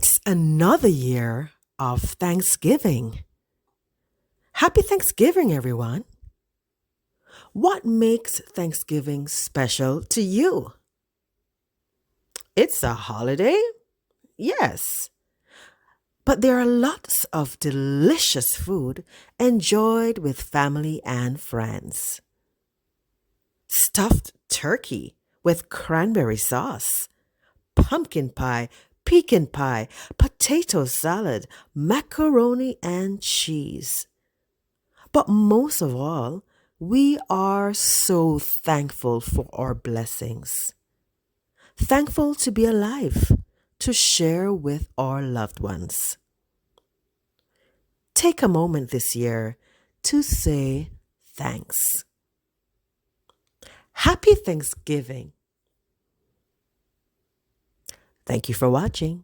It's another year of Thanksgiving. Happy Thanksgiving, everyone. What makes Thanksgiving special to you? It's a holiday? Yes. But there are lots of delicious food enjoyed with family and friends. Stuffed turkey with cranberry sauce, pumpkin pie, pecan pie, potato salad, macaroni and cheese. But most of all, we are so thankful for our blessings. Thankful to be alive, to share with our loved ones. Take a moment this year to say thanks. Happy Thanksgiving. Thank you for watching.